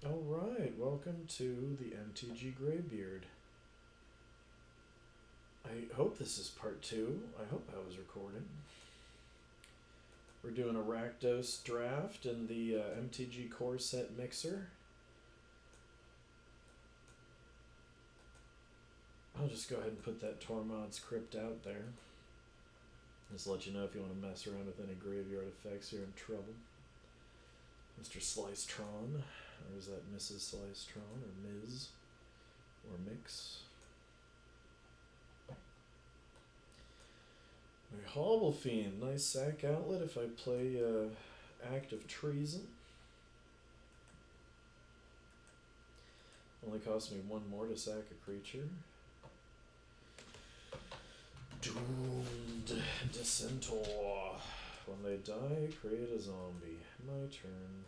Alright, welcome to the MTG Greybeard. I hope this is part 2. I hope I was recording. We're doing a Rakdos draft in the MTG Core Set Mixer. I'll just go ahead and put that Tormod's Crypt out there. Just let you know if you want to mess around with any graveyard effects, you're in trouble. Mr. Slicetron, or is that Mrs. Slicetron, or Ms. or Mix? A Hobble Fiend, nice sack outlet if I play Act of Treason. Only costs me one more to sack a creature. Doomed Dissenter. When they die, create a zombie. My turn.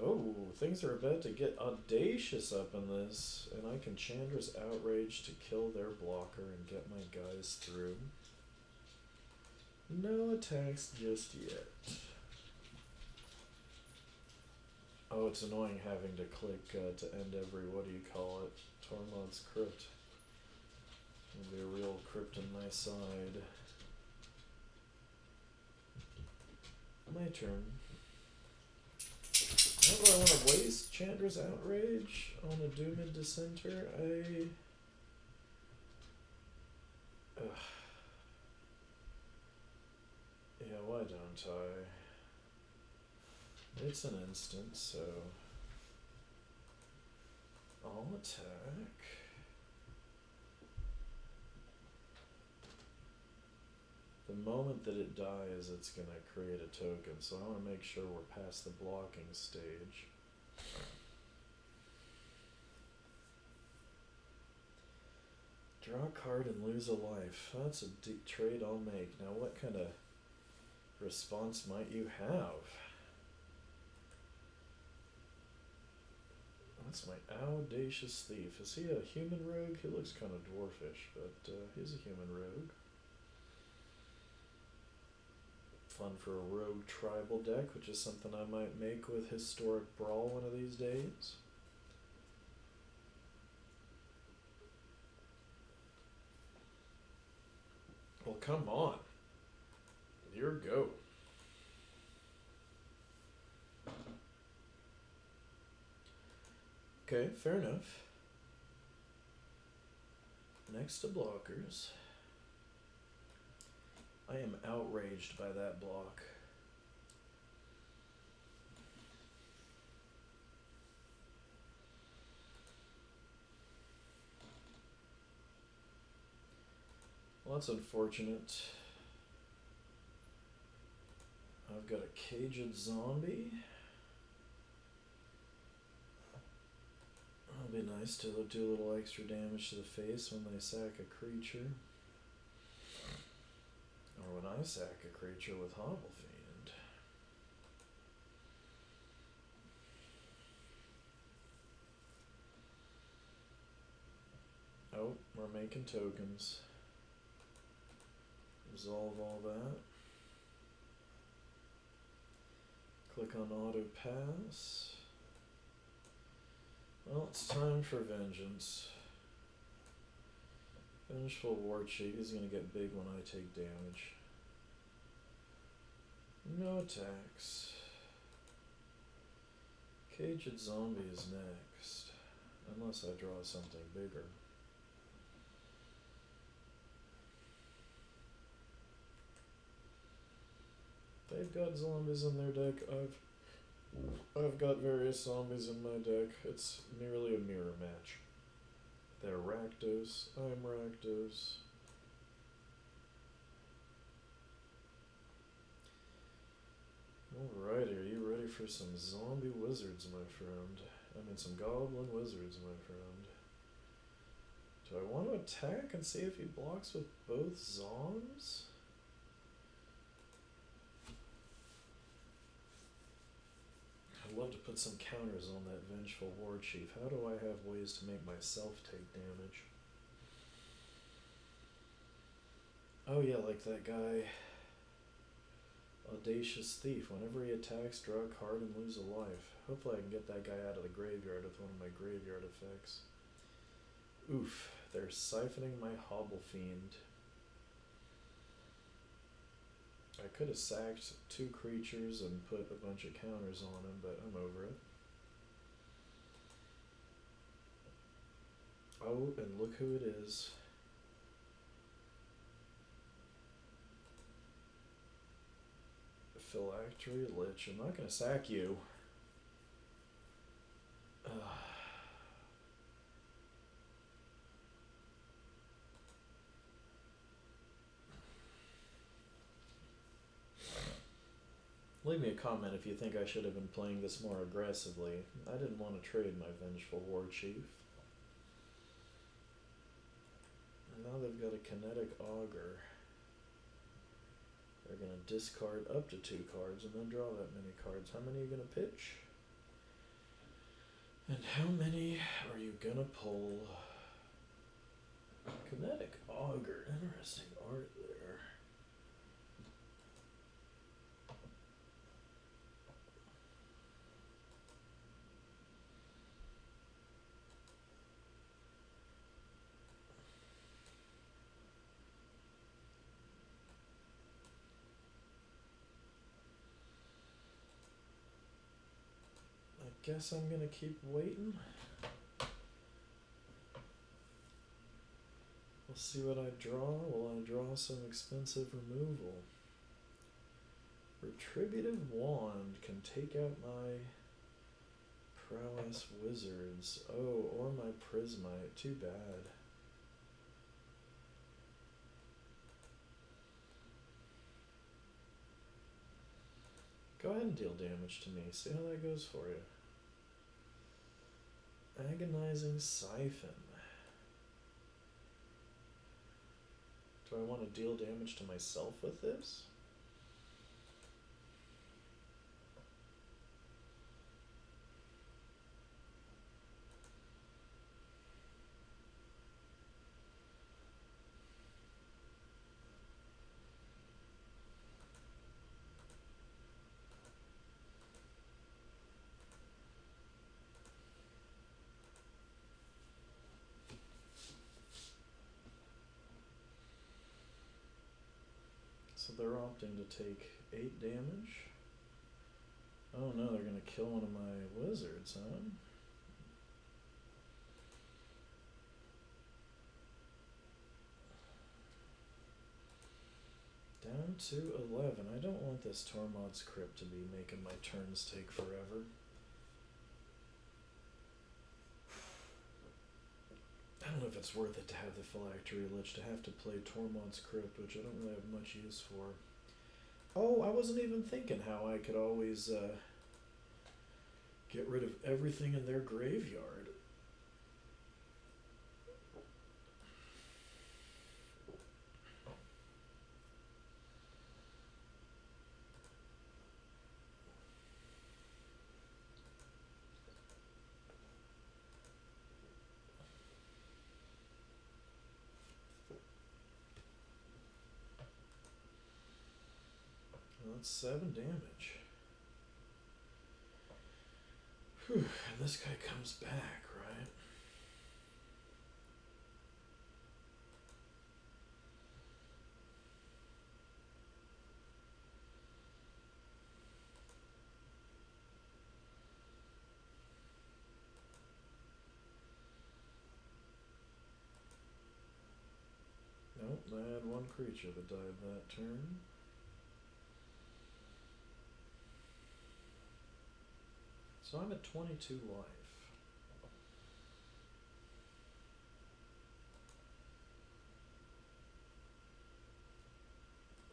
Oh, things are about to get audacious up in this, and I can Chandra's Outrage to kill their blocker and get my guys through. No attacks just yet. Oh, it's annoying having to click to end every, what do you call it? Tormod's Crypt. It'll be a real crypt on my side. My turn. How do I want to waste Chandra's Outrage on a Doomed Dissenter? Ugh. Yeah, why don't I? It's an instant, so I'll attack. The moment that it dies, it's going to create a token, so I want to make sure we're past the blocking stage. Draw a card and lose a life. That's a trade I'll make. Now what kind of response might you have? That's my Audacious Thief. Is he a human rogue? He looks kind of dwarfish, but he's a human rogue. Fun for a rogue tribal deck, which is something I might make with Historic Brawl one of these days. Well, come on. Your go. Okay, fair enough. Next to blockers. I am outraged by that block. Well, that's unfortunate. I've got a Caged Zombie. It'll be nice to do a little extra damage to the face when they sack a creature. Or when I sack a creature with Hobble Fiend. Oh, we're making tokens. Resolve all that. Click on Auto Pass. Well, it's time for vengeance. Vengeful War Chief is going to get big when I take damage. No attacks. Caged Zombie is next. Unless I draw something bigger. They've got zombies in their deck. I've got various zombies in my deck. It's merely a mirror match. They're Rakdos. I'm Rakdos. Alright, are you ready for some zombie wizards, my friend? I mean, some goblin wizards, my friend. Do I want to attack and see if he blocks with both zombs? I'd love to put some counters on that Vengeful War Chief. How do I have ways to make myself take damage? Oh yeah, like that guy. Audacious Thief. Whenever he attacks, draw a card and lose a life. Hopefully I can get that guy out of the graveyard with one of my graveyard effects. Oof, they're siphoning my Hobble Fiend. I could have sacked 2 creatures and put a bunch of counters on him, but I'm over it. Oh, and look who it is. Phylactery Lich. I'm not going to sack you. Leave me a comment if you think I should have been playing this more aggressively. I didn't want to trade my Vengeful War Chief. And now they've got a Kinetic Augur. They're going to discard up to 2 cards and then draw that many cards. How many are you going to pitch? And how many are you going to pull? Kinetic Augur. Interesting art there. Guess I'm gonna keep waiting. We'll see what I draw. Will I draw some expensive removal? Retributive Wand can take out my Prowess Wizards. Oh, or my Prismite. Too bad. Go ahead and deal damage to me. See how that goes for you. Agonizing Siphon. Do I want to deal damage to myself with this? So they're opting to take 8 damage. Oh no, they're going to kill one of my wizards, huh? Down to 11. I don't want this Tormod's Crypt to be making my turns take forever. I don't know if it's worth it to have the Phylactery Lich, to have to play Tormod's Crypt, which I don't really have much use for. Oh, I wasn't even thinking how I could always get rid of everything in their graveyard. Well, that's 7 damage. Whew, and this guy comes back, right? Nope, I had 1 creature that died that turn. So I'm at 22 life.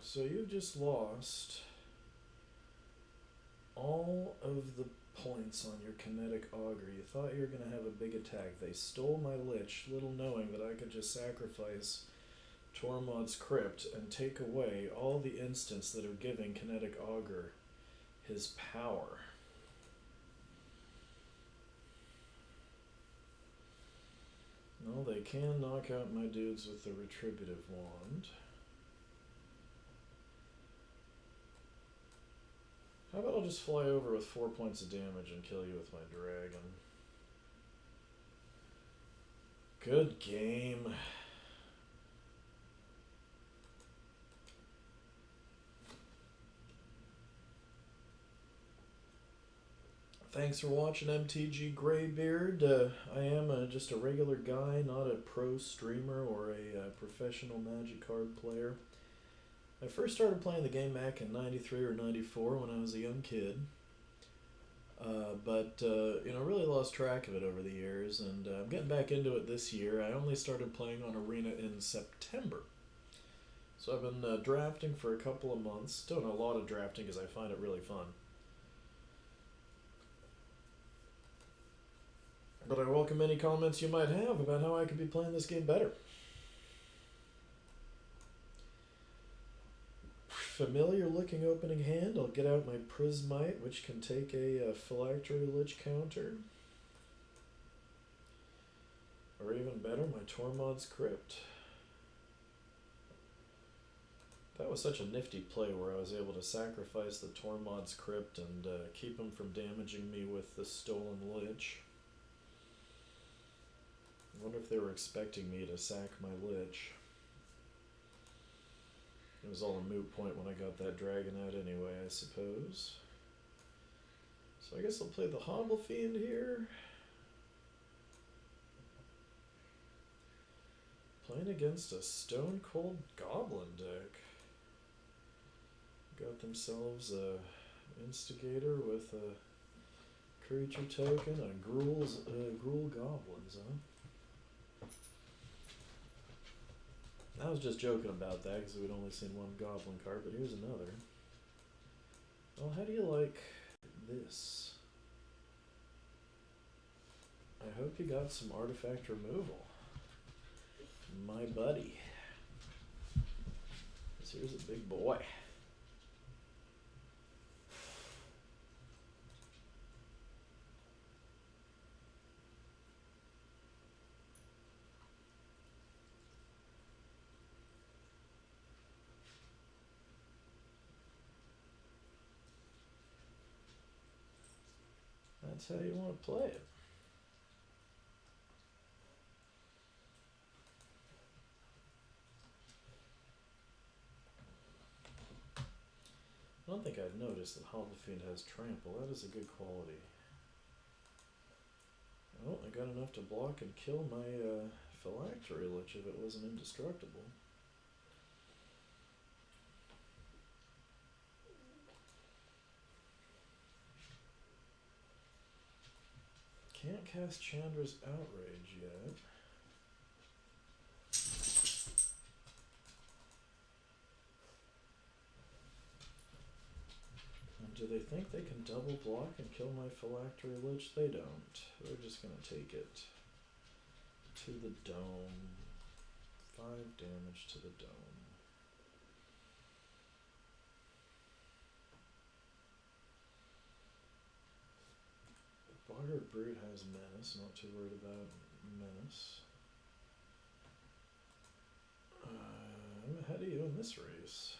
So you've just lost all of the points on your Kinetic Augur. You thought you were going to have a big attack. They stole my Lich, little knowing that I could just sacrifice Tormod's Crypt and take away all the instants that are giving Kinetic Augur his power. Well, they can knock out my dudes with the Retributive Wand. How about I'll just fly over with 4 points of damage and kill you with my dragon? Good game. Thanks for watching MTG Greybeard. I am just a regular guy, not a pro streamer or a professional Magic card player. I first started playing the game back in 93 or 94 when I was a young kid. But really lost track of it over the years, and I'm getting back into it this year. I only started playing on Arena in September. So I've been drafting for a couple of months. Doing a lot of drafting because I find it really fun. But I welcome any comments you might have about how I could be playing this game better. Familiar looking opening hand. I'll get out my Prismite, which can take a Phylactery Lich counter. Or even better, my Tormod's Crypt. That was such a nifty play where I was able to sacrifice the Tormod's Crypt and keep him from damaging me with the Stolen Lich. I wonder if they were expecting me to sack my Lich. It was all a moot point when I got that dragon out anyway, I suppose. So I guess I'll play the Hobble Fiend here. Playing against a Stone Cold Goblin deck. Got themselves a Instigator with a creature token, a Gruul Goblins, huh? I was just joking about that because we'd only seen one Goblin card, but here's another. Well, how do you like this? I hope you got some artifact removal, my buddy. This here's a big boy. That's how you want to play it. I don't think I've noticed that Hobble Fiend has Trample. That is a good quality. Oh, I got enough to block and kill my Phylactery Lich if it wasn't indestructible. Can't cast Chandra's Outrage yet. And do they think they can double block and kill my Phylactery Lich? They don't. They're just going to take it to the dome. 5 damage to the dome. Boggart Brute has Menace, not too worried about Menace. I'm ahead of you in this race.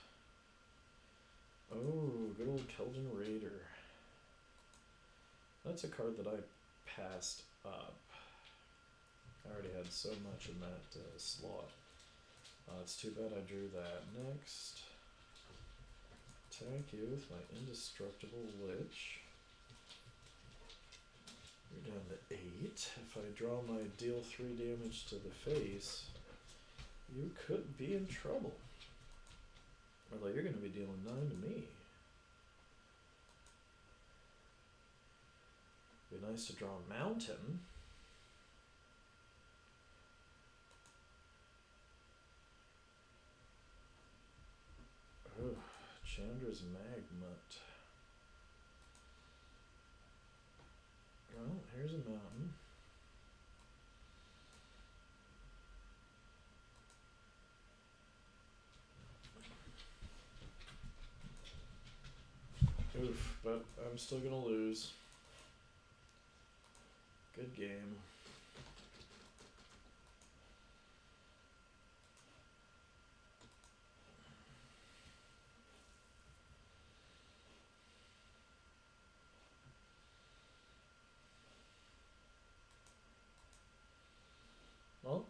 Oh, good old Keldon Raider. That's a card that I passed up. I already had so much in that slot. It's too bad I drew that. Next, attack you with my Indestructible Lich. You're down to 8. If I draw my deal 3 damage to the face, you could be in trouble. Although you're going to be dealing 9 to me. Be nice to draw a mountain. Oh, Chandra's Magmut. Well, here's a mountain. Oof, but I'm still gonna lose. Good game.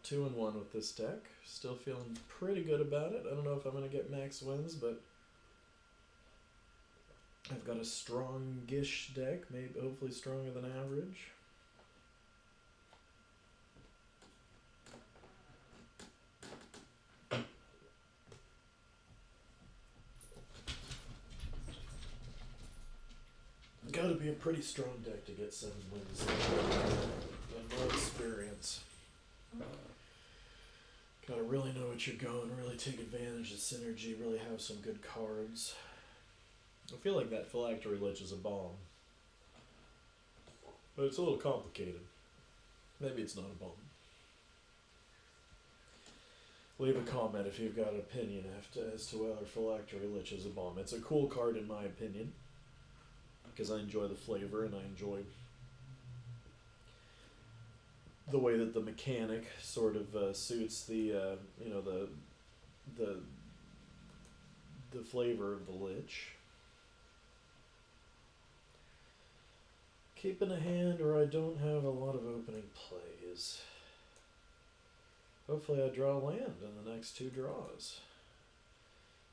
2-1 with this deck. Still feeling pretty good about it. I don't know if I'm going to get max wins, but I've got a strongish deck, maybe hopefully stronger than average. Gotta be a pretty strong deck to get 7 wins in my experience. Gotta really know what you're going, really take advantage of synergy, really have some good cards. I feel like that Phylactery Lich is a bomb. But it's a little complicated. Maybe it's not a bomb. Leave a comment if you've got an opinion as to whether Phylactery Lich is a bomb. It's a cool card in my opinion, because I enjoy the flavor and I enjoy the way that the mechanic sort of suits the the flavor of the Lich. Keep in a hand, or I don't have a lot of opening plays. Hopefully I draw land in the next 2 draws.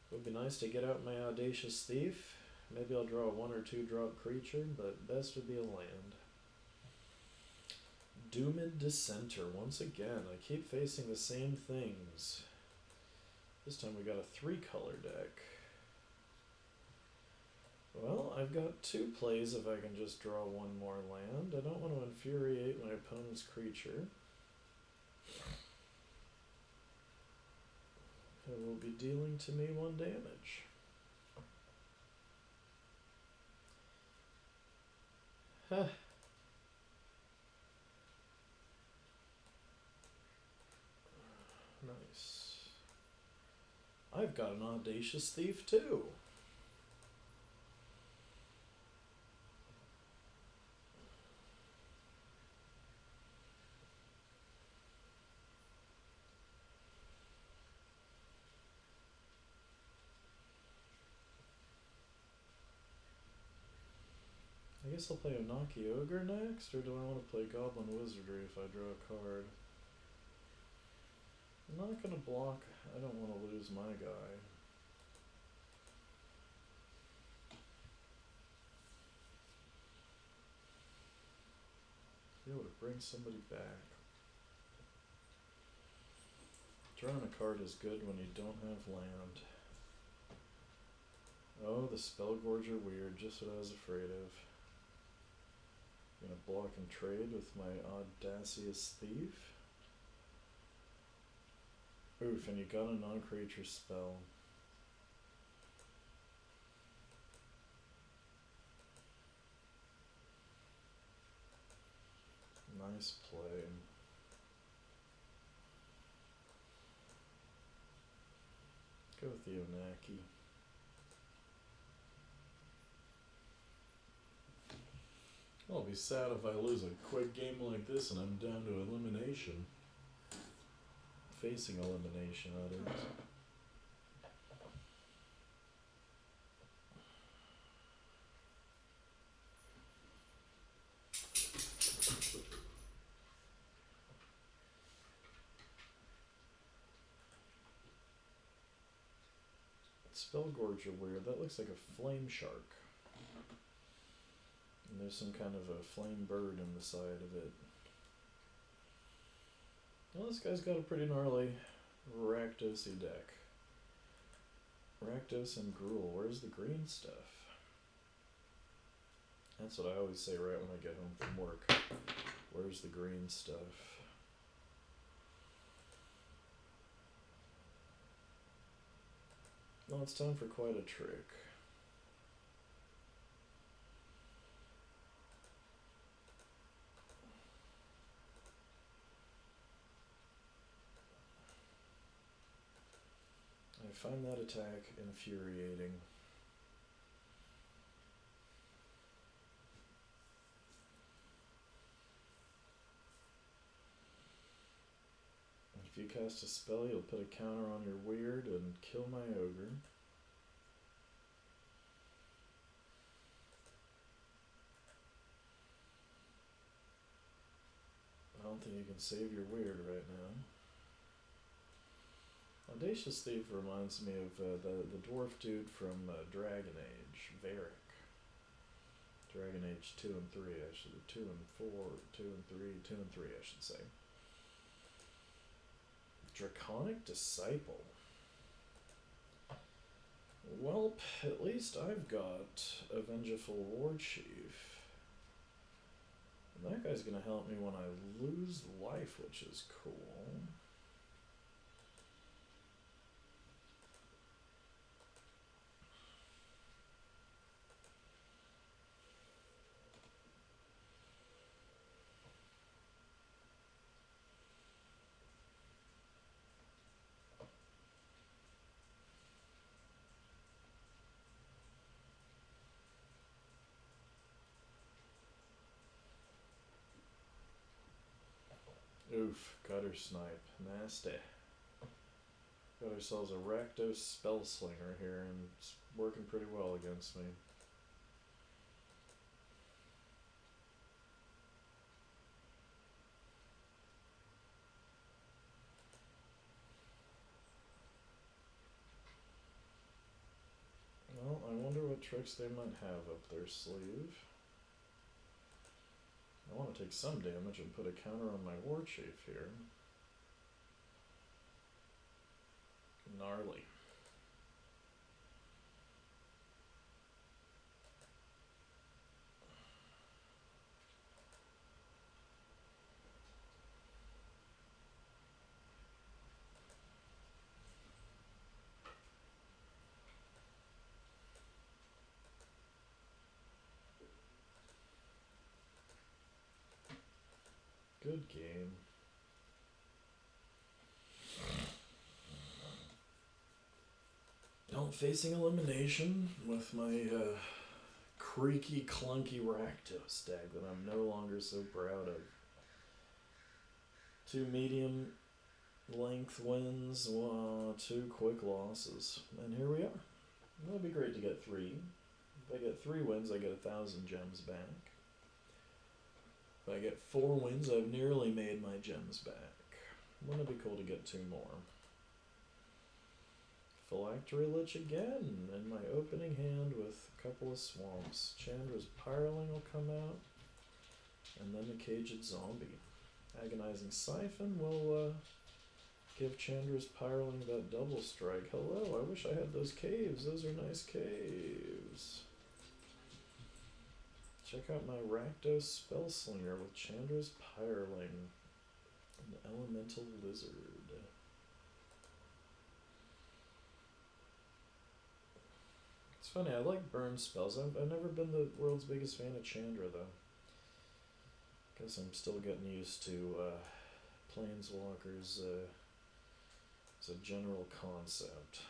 It would be nice to get out my Audacious Thief. Maybe I'll draw a 1 or 2 drop creature, but best would be a land. Doomed Dissenter, once again. I keep facing the same things. This time we got a 3-color deck. Well, I've got 2 plays if I can just draw 1 more land. I don't want to infuriate my opponent's creature. It will be dealing to me 1 damage. Huh. Nice. I've got an Audacious Thief too. I guess I'll play Onaki Ogre next, or do I want to play Goblin Wizardry if I draw a card? I'm not going to block. I don't want to lose my guy. Be able to bring somebody back. Drawing a card is good when you don't have land. Oh, the Spellgorger weird, just what I was afraid of. I'm gonna block and trade with my Audacious Thief. Oof, and you got a non-creature spell. Nice play. Go with the Onaki. I'll be sad if I lose a quick game like this and I'm down to elimination. Facing elimination, that is. Spellgorger weird. That looks like a flame shark. And there's some kind of a flame bird in the side of it. Well, this guy's got a pretty gnarly Rakdos-y deck. Rakdos and Gruul. Where's the green stuff? That's what I always say right when I get home from work. Where's the green stuff? Well, it's time for quite a trick. I find that attack infuriating. If you cast a spell, you'll put a counter on your weird and kill my ogre. I don't think you can save your weird right now. Audacious Thief reminds me of the dwarf dude from Dragon Age, Varric. Dragon Age 2 and 3, actually. 2 and 4, 2 and 3, 2 and 3, I should say. Draconic Disciple. Well, at least I've got a Vengeful War Chief. And that guy's gonna help me when I lose life, which is cool. Oof, Gutter Snipe. Nasty. Got ourselves a Rakdos Spellslinger here, and it's working pretty well against me. Well, I wonder what tricks they might have up their sleeve. I want to take some damage and put a counter on my War Chief here. Gnarly. Good game. Now I'm facing elimination with my creaky, clunky Rakdos deck that I'm no longer so proud of. 2 medium length wins, 2 quick losses. And here we are. It'll be great to get 3. If I get 3 wins, I get 1,000 gems back. If I get 4 wins, I've nearly made my gems back. Wouldn't it be cool to get 2 more? Phylactery Lich again in my opening hand with a couple of swamps. Chandra's Pyroling will come out, and then the Caged Zombie. Agonizing Siphon will give Chandra's Pyroling that double strike. Hello, I wish I had those caves. Those are nice caves. Check out my Rakdos Spellslinger with Chandra's Pyroling and the Elemental Lizard. It's funny, I like burn spells. I've never been the world's biggest fan of Chandra, though. Guess I'm still getting used to Planeswalkers as a general concept.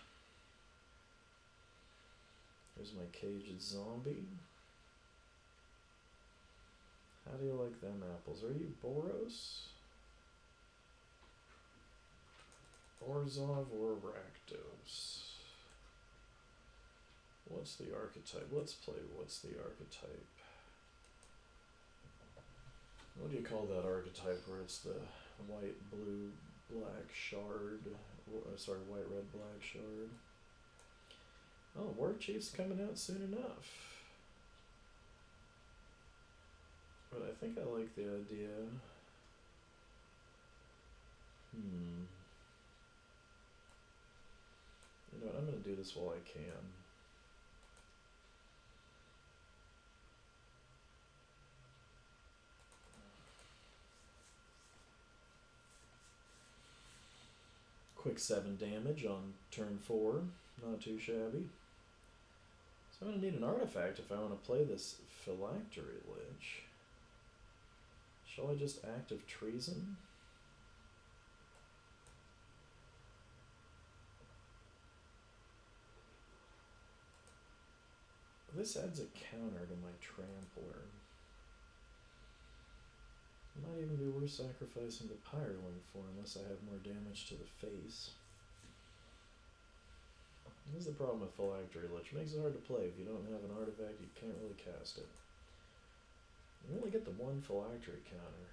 Here's my Caged Zombie. How do you like them apples? Are you Boros? Orzhov or Rakdos? What's the archetype? Let's play what's the archetype. What do you call that archetype where it's the white, blue, black shard? Sorry, white, red, black shard. Oh, War Chief's coming out soon enough. But I think I like the idea. You know what, I'm going to do this while I can. Quick 7 damage on turn 4. Not too shabby. So I'm going to need an artifact if I want to play this Phylactery Lich. Shall I just Active Treason? This adds a counter to my Trampler. It might even be worth sacrificing the Pyroling for unless I have more damage to the face. This is the problem with Phylactery Lich. It makes it hard to play. If you don't have an artifact, you can't really cast it. You only get the 1 Phylactery counter.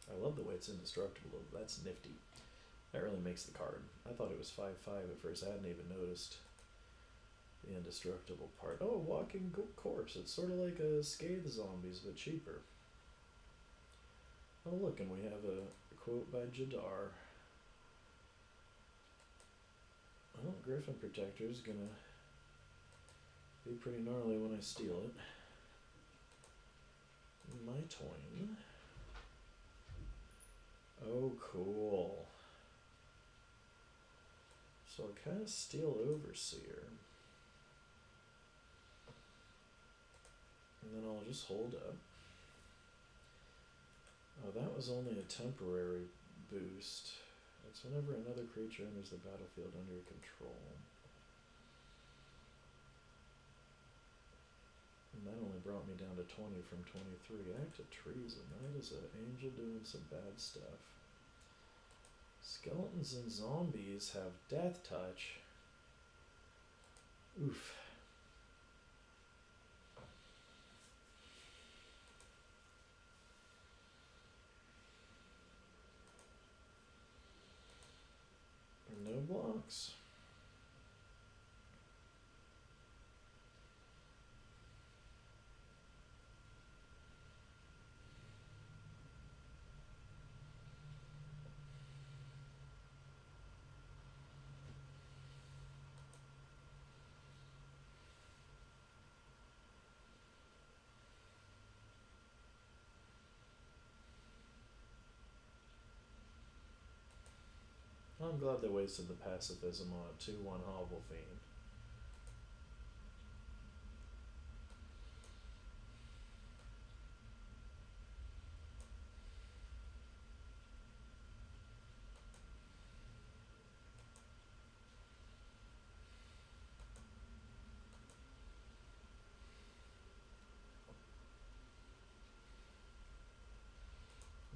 I love the way it's indestructible. That's nifty. That really makes the card. I thought it was 5/5 at first. I hadn't even noticed the indestructible part. Oh, walking corpse. It's sort of like a Scathe Zombies, but cheaper. Oh, look, and we have a quote by Jadar. Well, Griffin Protector's gonna be pretty gnarly when I steal it. My Toyn. Oh, cool. So I'll kind of steal Overseer. And then I'll just hold up. Oh, that was only a temporary boost. That's whenever another creature enters the battlefield under your control. And that only brought me down to 20 from 23. Act of Treason. That is an angel doing some bad stuff. Skeletons and zombies have Death Touch. Oof. No blocks. I'm glad they wasted the pacifism on a 2/1 Hobble Fiend.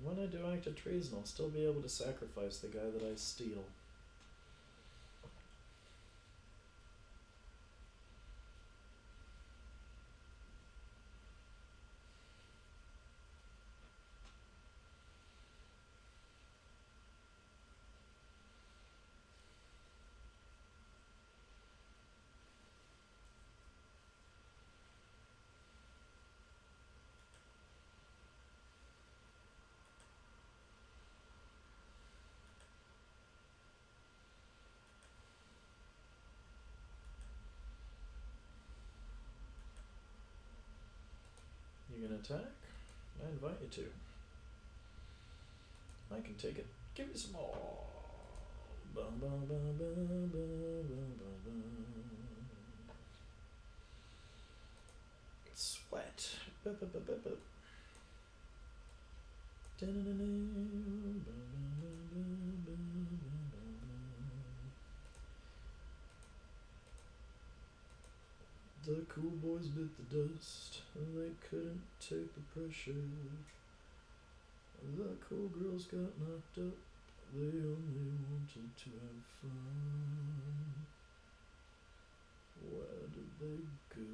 When I do Act of Treason, I'll still be able to sacrifice the guy that I steal. You gonna attack? I invite you to. I can take it. Give me some more. Bum, bum, bum, bum, bum, bum, bum. Sweat. Bup, bup, bup, bup, bup. The cool boys bit the dust, and they couldn't take the pressure. The cool girls got knocked up, they only wanted to have fun. Where did they go?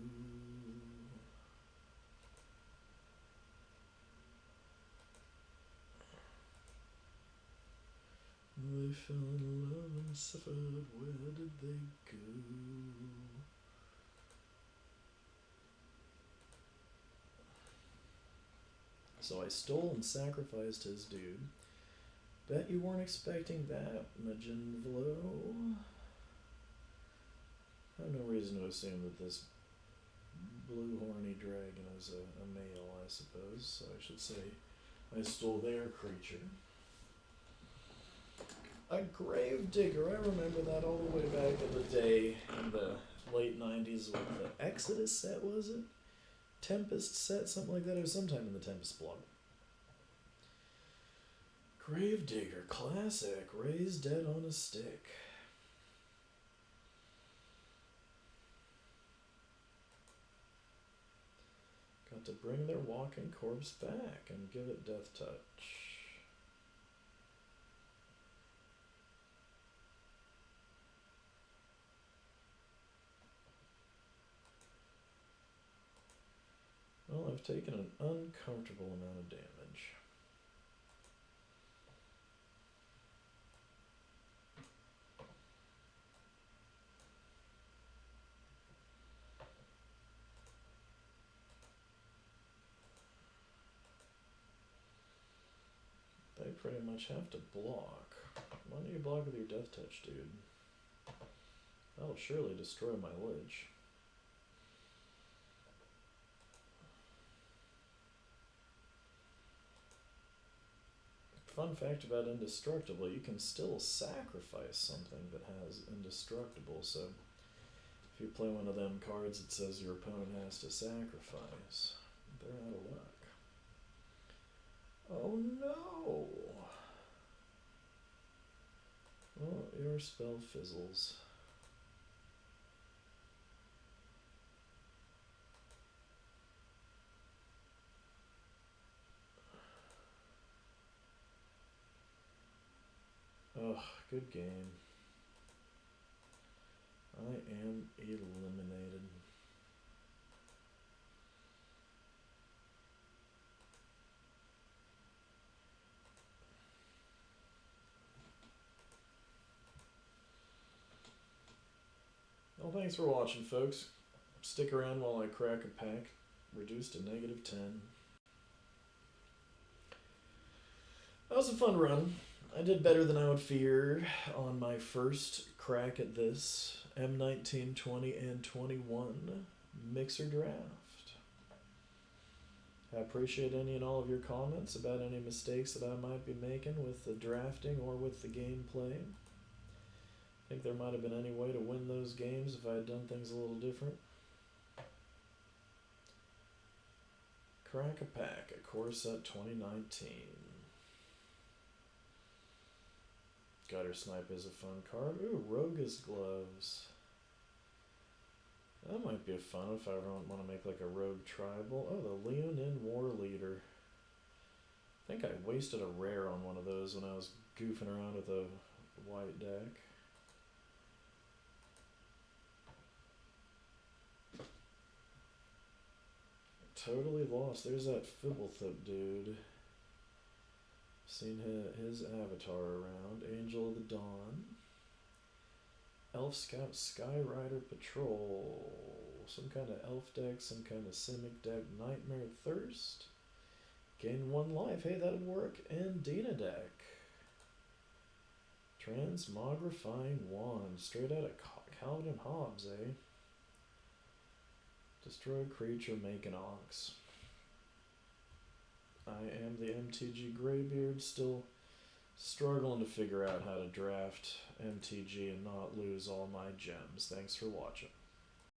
They fell in love and suffered, where did they go? So I stole and sacrificed his dude. Bet you weren't expecting that, Majinvlo. I have no reason to assume that this blue horny dragon is a male, I suppose, so I should say I stole their creature. A Gravedigger, I remember that all the way back in the day, in the late 90s with the Exodus set, was it? Tempest set, something like that. It was sometime in the Tempest blog. Gravedigger, classic. Raised dead on a stick. Got to bring their walking corpse back and give it Death Touch. Well, I've taken an uncomfortable amount of damage. pretty much have to block. Why don't you block with your Death Touch, dude? That'll surely destroy my Lich. Fun fact about Indestructible, you can still sacrifice something that has Indestructible, so if you play one of them cards that says your opponent has to sacrifice, they're out of luck. Oh no! Well, your spell fizzles. Ugh, good game. I am eliminated. Well, thanks for watching, folks. Stick around while I crack a pack. Reduced to -10. That was a fun run. I did better than I would fear on my first crack at this M19, 20, and 21 mixer draft. I appreciate any and all of your comments about any mistakes that I might be making with the drafting or with the gameplay. I think there might have been any way to win those games if I had done things a little different. Crack a pack at Core Set 2019. Gutter Snipe is a fun card. Ooh, Rogue's Gloves. That might be a fun if I want to make like a Rogue Tribal. Oh, the Leonin War Leader. I think I wasted a rare on one of those when I was goofing around with a white deck. Totally lost. There's that Fibblethip dude. Seen his avatar around. Angel of the Dawn. Elf Scout Skyrider Patrol. Some kind of elf deck, some kind of Simic deck. Nightmare Thirst. Gain 1 life. Hey, that'd work. And Dina deck. Transmogrifying Wand. Straight out of Calvin and Hobbes, eh? Destroy creature, make an ox. I am the MTG Greybeard, still struggling to figure out how to draft MTG and not lose all my gems. Thanks for watching.